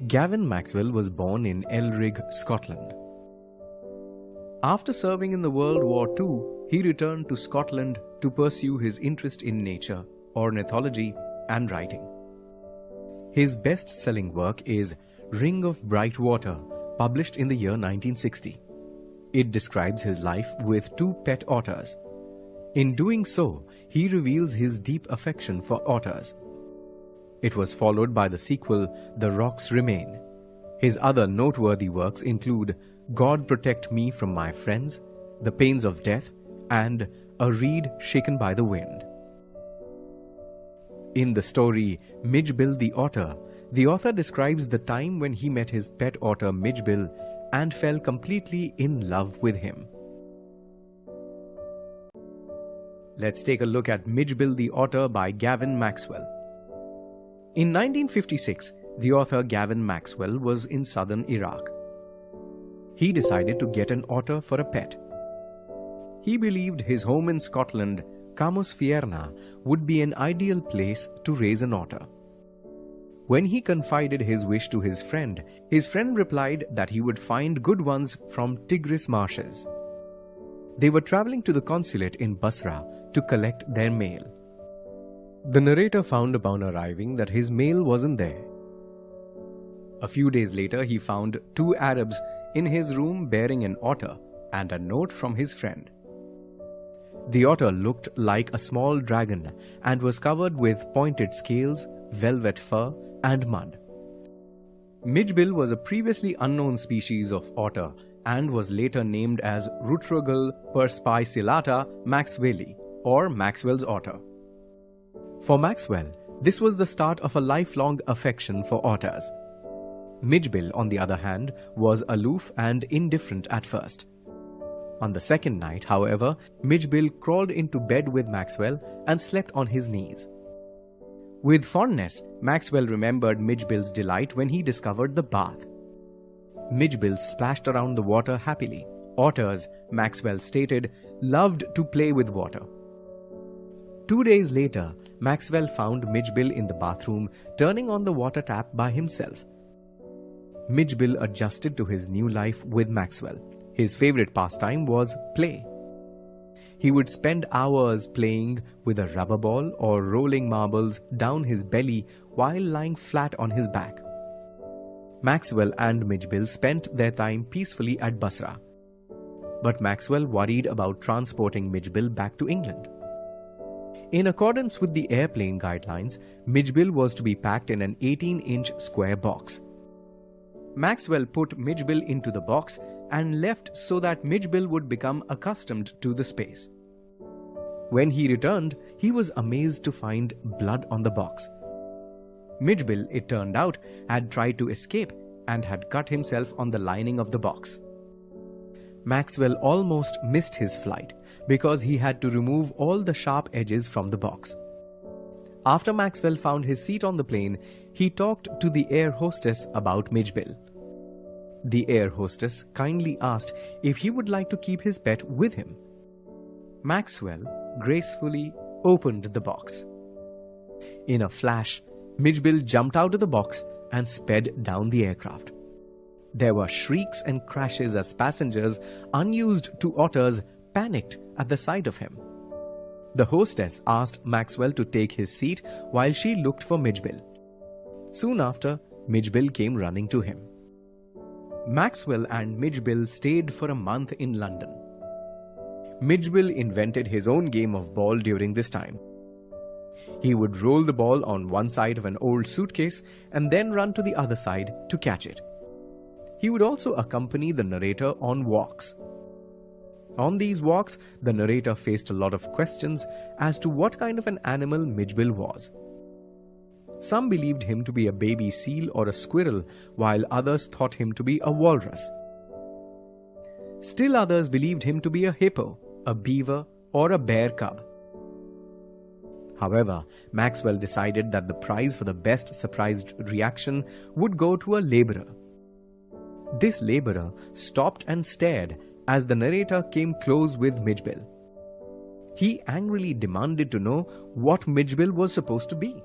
Gavin Maxwell was born in Elrig, Scotland. After serving in the World War II, he returned to Scotland to pursue his interest in nature, ornithology, and writing. His best-selling work is Ring of Bright Water, published in the year 1960. It describes his life with 2 pet otters. In doing so, he reveals his deep affection for otters. It was followed by the sequel, The Rocks Remain. His other noteworthy works include God Protect Me from My Friends, The Pains of Death, and A Reed Shaken by the Wind. In the story Mijbil the Otter, the author describes the time when he met his pet otter Mijbil and fell completely in love with him. Let's take a look at Mijbil the Otter by Gavin Maxwell. In 1956, the author Gavin Maxwell was in southern Iraq. He decided to get an otter for a pet. He believed his home in Scotland, Camus Fierna, would be an ideal place to raise an otter. When he confided his wish to his friend replied that he would find good ones from Tigris marshes. They were traveling to the consulate in Basra to collect their mail. The narrator found upon arriving that his mail wasn't there. A few days later, he found 2 Arabs in his room bearing an otter and a note from his friend. The otter looked like a small dragon and was covered with pointed scales, velvet fur, and mud. Mijbil was a previously unknown species of otter and was later named as Rutrogel perspicillata maxwelli, or Maxwell's otter. For Maxwell, this was the start of a lifelong affection for otters. Mijbil, on the other hand, was aloof and indifferent at first. On the second night, however, Mijbil crawled into bed with Maxwell and slept on his knees. With fondness, Maxwell remembered Mijbil's delight when he discovered the bath. Mijbil splashed around the water happily. Otters, Maxwell stated, loved to play with water. 2 days later, Maxwell found Mijbil in the bathroom, turning on the water tap by himself. Mijbil adjusted to his new life with Maxwell. His favorite pastime was play. He would spend hours playing with a rubber ball or rolling marbles down his belly while lying flat on his back. Maxwell and Mijbil spent their time peacefully at Basra. But Maxwell worried about transporting Mijbil back to England. In accordance with the airplane guidelines, Mijbil was to be packed in an 18-inch square box. Maxwell put Mijbil into the box and left so that Mijbil would become accustomed to the space. When he returned, he was amazed to find blood on the box. Mijbil, it turned out, had tried to escape and had cut himself on the lining of the box. Maxwell almost missed his flight because he had to remove all the sharp edges from the box. After Maxwell found his seat on the plane, he talked to the air hostess about Mijbil. The air hostess kindly asked if he would like to keep his pet with him. Maxwell gracefully opened the box. In a flash, Mijbil jumped out of the box and sped down the aircraft. There were shrieks and crashes as passengers, unused to otters, panicked at the sight of him. The hostess asked Maxwell to take his seat while she looked for Mijbil. Soon after, Mijbil came running to him. Maxwell and Mijbil stayed for a month in London. Mijbil invented his own game of ball during this time. He would roll the ball on one side of an old suitcase and then run to the other side to catch it. He would also accompany the narrator on walks. On these walks, the narrator faced a lot of questions as to what kind of an animal Mijbil was. Some believed him to be a baby seal or a squirrel, while others thought him to be a walrus. Still others believed him to be a hippo, a beaver, or a bear cub. However, Maxwell decided that the prize for the best surprised reaction would go to a laborer. This laborer stopped and stared as the narrator came close with Mijbil. He angrily demanded to know what Mijbil was supposed to be.